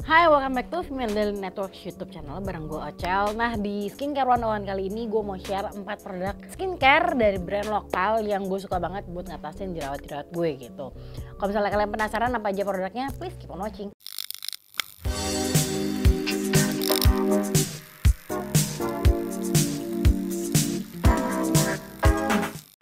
Hai, welcome back to Female Daily Network YouTube channel bareng gue Ocel. Nah, di Skincare 101 kali ini gue mau share 4 produk skincare dari brand lokal yang gue suka banget buat ngatasin jerawat-jerawat gue gitu. Kalau misalnya kalian penasaran apa aja produknya, please keep on watching.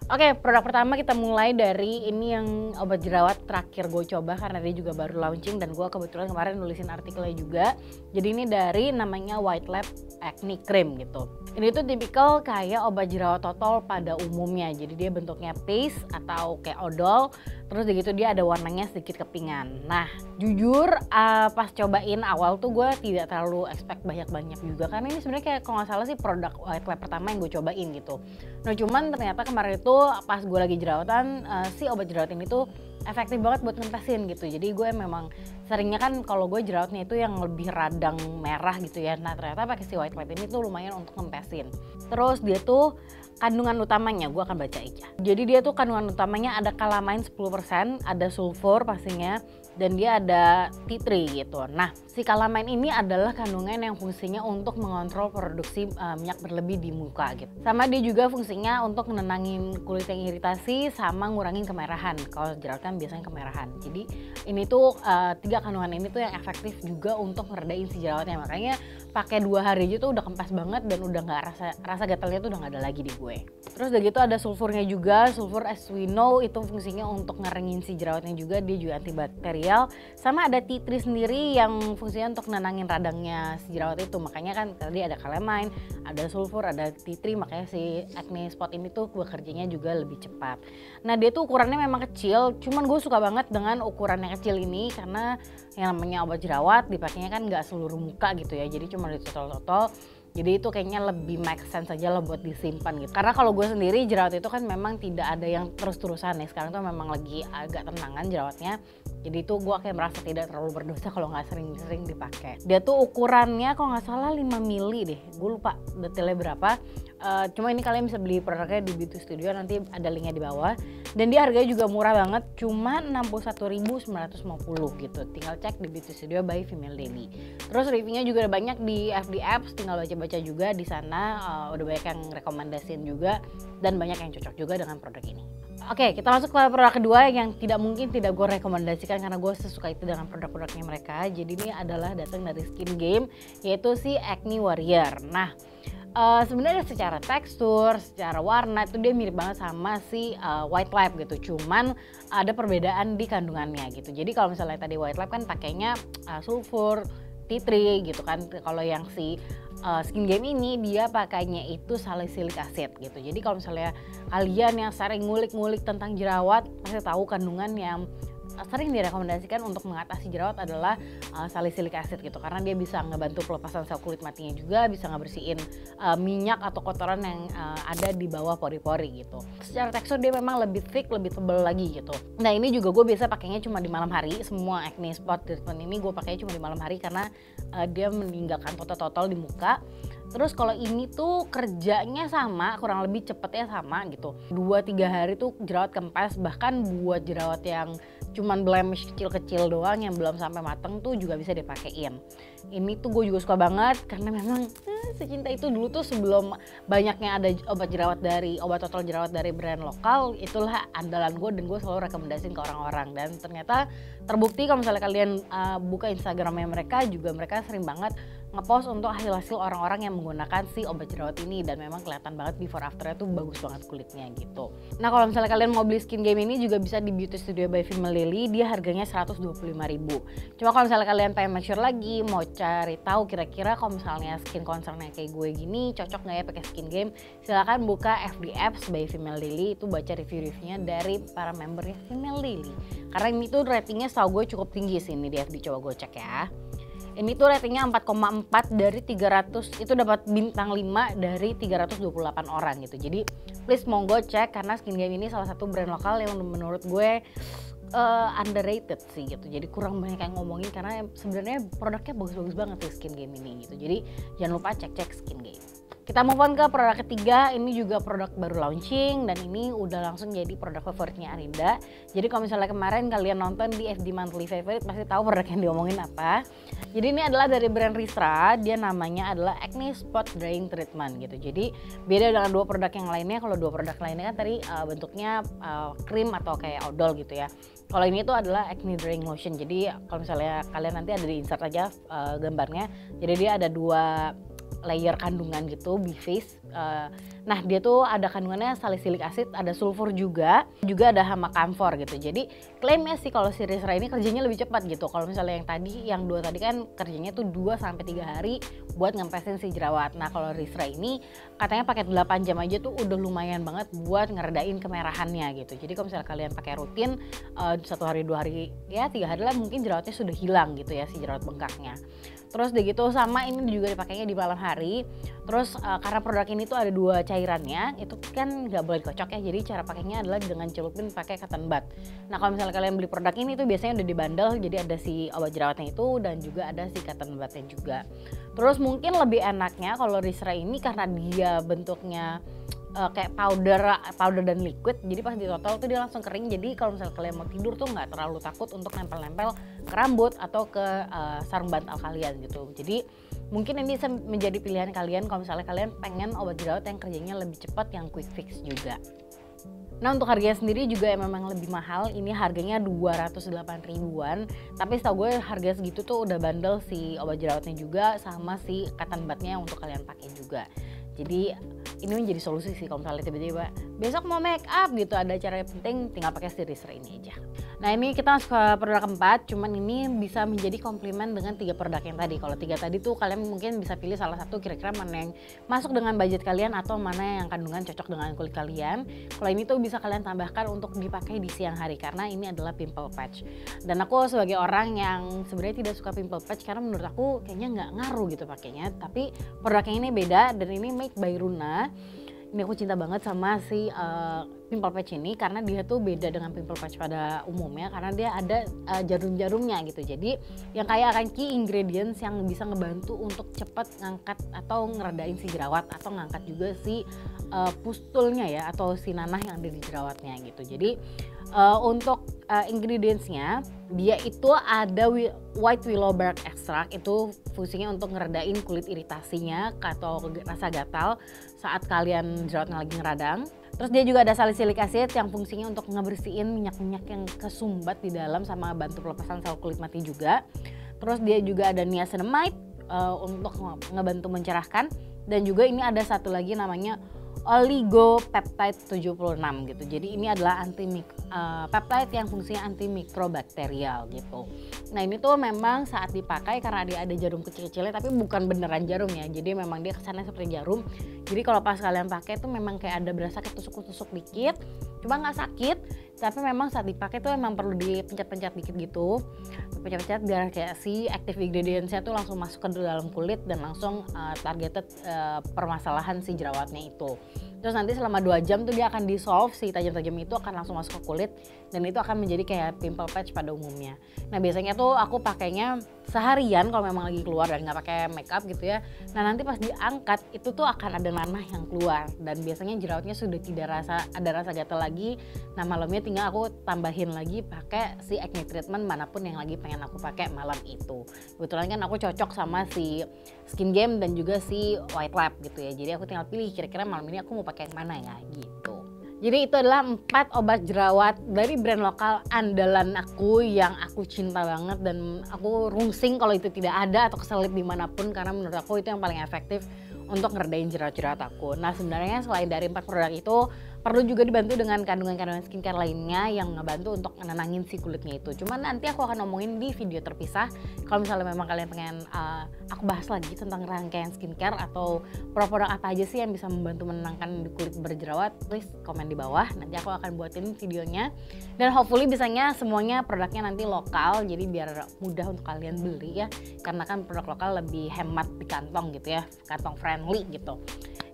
Oke, produk pertama kita mulai dari ini yang obat jerawat terakhir gue coba karena dia juga baru launching dan gue kebetulan kemarin nulisin artikelnya juga. Jadi ini dari namanya White Lab Acne Cream gitu. Ini tuh tipikal kayak obat jerawat total pada umumnya. Jadi dia bentuknya paste atau kayak odol. Terus begitu dia ada warnanya sedikit kepingan. Nah, jujur pas cobain awal tuh gue tidak terlalu expect banyak-banyak juga. Karena ini sebenarnya kayak kalau nggak salah sih produk White Lab pertama yang gue cobain gitu. Nah cuman ternyata kemarin itu pas gue lagi jerawatan, si obat jerawat ini tuh efektif banget buat ngentasin gitu. Jadi gue memang seringnya kan kalau gue jerawatnya itu yang lebih radang merah gitu ya. Nah ternyata pakai si White Lab ini tuh lumayan untuk ngempesin. Terus dia tuh kandungan utamanya gue akan baca aja. Jadi dia tuh kandungan utamanya ada calamine 10%, ada sulfur pastinya, dan dia ada tea tree gitu. Nah, si calamine ini adalah kandungan yang fungsinya untuk mengontrol produksi minyak berlebih di muka gitu. Sama dia juga fungsinya untuk menenangin kulit yang iritasi sama ngurangin kemerahan. Kalau jerawat kan biasanya kemerahan. Jadi ini tuh 3 kandungan ini tuh yang efektif juga untuk meredain si jerawatnya. Makanya pakai 2 hari aja tuh udah kempas banget dan udah nggak rasa gatalnya tuh udah nggak ada lagi di gue. Terus udah gitu ada sulfurnya juga. Sulfur as we know itu fungsinya untuk ngeringin si jerawatnya juga, dia juga antibakterial. Sama ada tea tree sendiri yang fungsinya untuk nenangin radangnya si jerawat itu. Makanya kan tadi ada calamine, ada sulfur, ada tea tree, makanya si acne spot ini tuh bekerjanya juga lebih cepat. Nah dia tuh ukurannya memang kecil, cuman gue suka banget dengan ukuran yang kecil ini karena yang namanya obat jerawat dipakainya kan nggak seluruh muka gitu ya, jadi cuma di total. Jadi itu kayaknya lebih make sense aja lah buat disimpan gitu. Karena kalau gue sendiri jerawat itu kan memang tidak ada yang terus-terusan nih. Sekarang tuh memang lagi agak tenangan jerawatnya. Jadi itu gue kayak merasa tidak terlalu berdosa kalau nggak sering-sering dipakai. Dia tuh ukurannya kalau nggak salah 5 mili deh. Gue lupa detailnya berapa. Cuma ini kalian bisa beli produknya di Beauty Studio, nanti ada linknya di bawah. Dan dia harganya juga murah banget, cuma 61.950 gitu. Tinggal cek di Beauty Studio by Female Daily. Terus reviewnya juga ada banyak di FD Apps, tinggal baca-baca juga di sana. Udah banyak yang rekomendasiin juga dan banyak yang cocok juga dengan produk ini. Oke, kita masuk ke produk kedua yang tidak mungkin tidak gue rekomendasikan karena gue sesuka itu dengan produk-produknya mereka. Jadi ini adalah datang dari Skin Game, yaitu si Acne Warrior. Nah, sebenarnya secara tekstur, secara warna itu dia mirip banget sama si White Lab gitu. Cuman ada perbedaan di kandungannya gitu. Jadi kalau misalnya tadi White Lab kan pakainya sulfur, tea tree gitu kan. Kalau yang si Skin Game ini dia pakainya itu salicylic acid gitu. Jadi kalau misalnya kalian yang sering ngulik-ngulik tentang jerawat pasti tahu kandungan yang sering direkomendasikan untuk mengatasi jerawat adalah salicylic acid gitu, karena dia bisa ngebantu pelepasan sel kulit matinya juga, bisa ngebersihin minyak atau kotoran yang ada di bawah pori-pori gitu. Secara tekstur dia memang lebih thick, lebih tebal lagi gitu. Nah ini juga gue biasa pakainya cuma di malam hari. Semua acne spot treatment ini gue pakainya cuma di malam hari karena dia meninggalkan total di muka. Terus kalau ini tuh kerjanya sama, kurang lebih cepetnya sama gitu. 2-3 hari tuh jerawat kempes, bahkan buat jerawat yang cuman blemish kecil-kecil doang yang belum sampai mateng tuh juga bisa dipakein. Ini tuh gue juga suka banget karena memang secinta itu dulu tuh sebelum banyaknya ada obat total jerawat dari brand lokal, itulah andalan gue dan gue selalu rekomendasiin ke orang-orang. Dan ternyata terbukti kalau misalnya kalian buka Instagramnya mereka juga, mereka sering banget ngepost untuk hasil-hasil orang-orang yang menggunakan si obat jerawat ini, dan memang kelihatan banget before afternya tuh bagus banget kulitnya gitu. Nah kalau misalnya kalian mau beli Skin Game ini juga bisa di Beauty Studio by Female Daily, dia harganya 125.000. Cuma kalau misalnya kalian pengen make sure lagi, mau cari tahu kira-kira kalau misalnya skin concernnya kayak gue gini cocok nggak ya pakai Skin Game, silakan buka FD Apps by Female Daily, itu baca review-reviewnya dari para membernya Female Daily. Karena ini tuh ratingnya setahu gue cukup tinggi sih ini di FD, coba gue cek ya. Ini tuh ratingnya 4,4 dari 300, itu dapat bintang 5 dari 328 orang gitu. Jadi please monggo cek karena Skin Game ini salah satu brand lokal yang menurut gue underrated sih gitu. Jadi kurang banyak yang ngomongin karena sebenarnya produknya bagus-bagus banget tuh Skin Game ini gitu. Jadi jangan lupa cek-cek Skin Game. Kita move on ke produk ketiga, ini juga produk baru launching dan ini udah langsung jadi produk favoritnya Arinda. Jadi kalau misalnya kemarin kalian nonton di FD Monthly Favorite pasti tahu produk yang diomongin apa. Jadi ini adalah dari brand Ristra, dia namanya adalah Acne Spot Drying Treatment gitu. Jadi beda dengan dua produk yang lainnya. Kalau dua produk lainnya kan tadi bentuknya krim atau kayak odol gitu ya. Kalau ini tuh adalah acne drying lotion. Jadi kalau misalnya kalian nanti ada di insert aja gambarnya. Jadi dia ada dua layer kandungan gitu, biface. Nah dia tuh ada kandungannya salicylic acid, ada sulfur juga ada hama kamfor gitu. Jadi klaimnya sih kalau si Ristra ini kerjanya lebih cepat gitu. Kalau misalnya yang dua tadi kan kerjanya tuh 2-3 hari buat ngempesin si jerawat. Nah kalau Ristra ini katanya pakai 8 jam aja tuh udah lumayan banget buat ngeredain kemerahannya gitu. Jadi kalau misalnya kalian pakai rutin 1 hari 2 hari ya 3 hari lah mungkin jerawatnya sudah hilang gitu ya, si jerawat bengkaknya. Terus udah gitu sama ini juga dipakainya di malam hari. Terus karena produk ini tuh ada 2 cairannya, itu kan nggak boleh dikocok ya. Jadi cara pakainya adalah dengan celupin pakai cotton bud. Nah kalau misalnya kalian beli produk ini tuh biasanya udah dibundle, jadi ada si obat jerawatnya itu dan juga ada si cotton budnya juga. Terus mungkin lebih enaknya kalau Ristra ini karena dia bentuknya kayak powder dan liquid, jadi pas ditotol tuh dia langsung kering. Jadi kalau misalnya kalian mau tidur tuh nggak terlalu takut untuk nempel-nempel ke rambut atau ke sarung bantal kalian gitu. Jadi mungkin ini bisa menjadi pilihan kalian kalau misalnya kalian pengen obat jerawat yang kerjanya lebih cepat, yang quick fix juga. Nah untuk harganya sendiri juga memang lebih mahal, ini harganya 208 ribuan. Tapi setahu gue harga segitu tuh udah bundle si obat jerawatnya juga sama si cotton budnya untuk kalian pakai juga. Jadi ini menjadi solusi sih kalau misalnya tiba-tiba besok mau make up gitu, ada acara yang penting, tinggal pakai si Ristra ini aja. Nah ini kita masuk ke produk keempat, cuman ini bisa menjadi komplement dengan 3 produk yang tadi. Kalau 3 tadi tuh kalian mungkin bisa pilih salah satu kira-kira mana yang masuk dengan budget kalian atau mana yang kandungan cocok dengan kulit kalian. Kalau ini tuh bisa kalian tambahkan untuk dipakai di siang hari karena ini adalah pimple patch. Dan aku sebagai orang yang sebenarnya tidak suka pimple patch karena menurut aku kayaknya nggak ngaruh gitu pakainya. Tapi produk yang ini beda dan ini made by Runa. Ini aku cinta banget sama si pimple patch ini karena dia tuh beda dengan pimple patch pada umumnya karena dia ada jarum-jarumnya gitu. Jadi yang kayak akan key ingredients yang bisa ngebantu untuk cepat ngangkat atau ngeredain si jerawat atau ngangkat juga si pustulnya ya atau si nanah yang ada di jerawatnya gitu. Jadi untuk ingredientsnya dia itu ada white willow bark extract, itu fungsinya untuk ngeredain kulit iritasinya atau rasa gatal saat kalian jerawatnya lagi ngeradang. Terus dia juga ada salicylic acid yang fungsinya untuk ngebersihin minyak-minyak yang kesumbat di dalam sama bantu pelepasan sel kulit mati juga. Terus dia juga ada niacinamide untuk ngebantu mencerahkan, dan juga ini ada satu lagi namanya oligopeptide 76 gitu. Jadi ini adalah peptide yang fungsinya antimikrobakterial gitu. Nah ini tuh memang saat dipakai karena dia ada jarum kecil-kecilnya tapi bukan beneran jarum ya. Jadi memang dia kesannya seperti jarum. Jadi kalau pas kalian pakai tuh memang kayak ada berasa ketusuk-tusuk dikit. Cuma nggak sakit. Tapi memang saat dipakai tuh memang perlu dipencet-pencet dikit gitu. Pencet-pencet biar kayak si active ingredients-nya tuh langsung masuk ke dalam kulit dan langsung targeted permasalahan si jerawatnya itu. Terus nanti selama 2 jam tuh dia akan dissolve, si tajam-tajam itu akan langsung masuk ke kulit dan itu akan menjadi kayak pimple patch pada umumnya. Nah biasanya tuh aku pakainya seharian kalau memang lagi keluar dan nggak pakai makeup gitu ya. Nah nanti pas diangkat itu tuh akan ada nanah yang keluar dan biasanya jerawatnya sudah tidak ada rasa gatal lagi. Nah malamnya tinggal aku tambahin lagi pakai si acne treatment manapun yang lagi pengen aku pakai malam itu. Kebetulan kan aku cocok sama si Skin Game dan juga si White Lab gitu ya. Jadi aku tinggal pilih kira-kira malam ini aku mau pakai yang mana ya gitu. Jadi itu adalah 4 obat jerawat dari brand lokal andalan aku yang aku cinta banget dan aku rungsing kalau itu tidak ada atau keselip dimanapun karena menurut aku itu yang paling efektif untuk ngeredain jerawat-jerawat aku. Nah sebenarnya selain dari 4 produk itu perlu juga dibantu dengan kandungan-kandungan skincare lainnya yang ngebantu untuk menenangin si kulitnya itu. Cuman nanti aku akan ngomongin di video terpisah. Kalau misalnya memang kalian pengen aku bahas lagi tentang rangkaian skincare atau produk apa aja sih yang bisa membantu menenangkan kulit berjerawat, please komen di bawah. Nanti aku akan buatin videonya. Dan hopefully bisanya semuanya produknya nanti lokal, jadi biar mudah untuk kalian beli ya. Karena kan produk lokal lebih hemat di kantong gitu ya, kantong friendly gitu.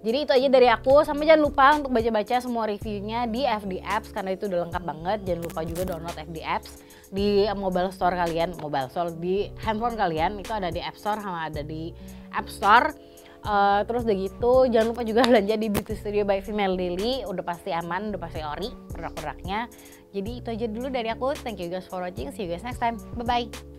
Jadi itu aja dari aku, sampai jangan lupa untuk baca-baca semua reviewnya di FD Apps karena itu udah lengkap banget. Jangan lupa juga download FD Apps di mobile store kalian, di handphone kalian, itu ada di App Store sama ada di App Store. Terus udah gitu jangan lupa juga belanja di Beauty Studio by Female Daily, udah pasti aman, udah pasti ori produk-produknya. Jadi itu aja dulu dari aku, thank you guys for watching, see you guys next time, bye bye.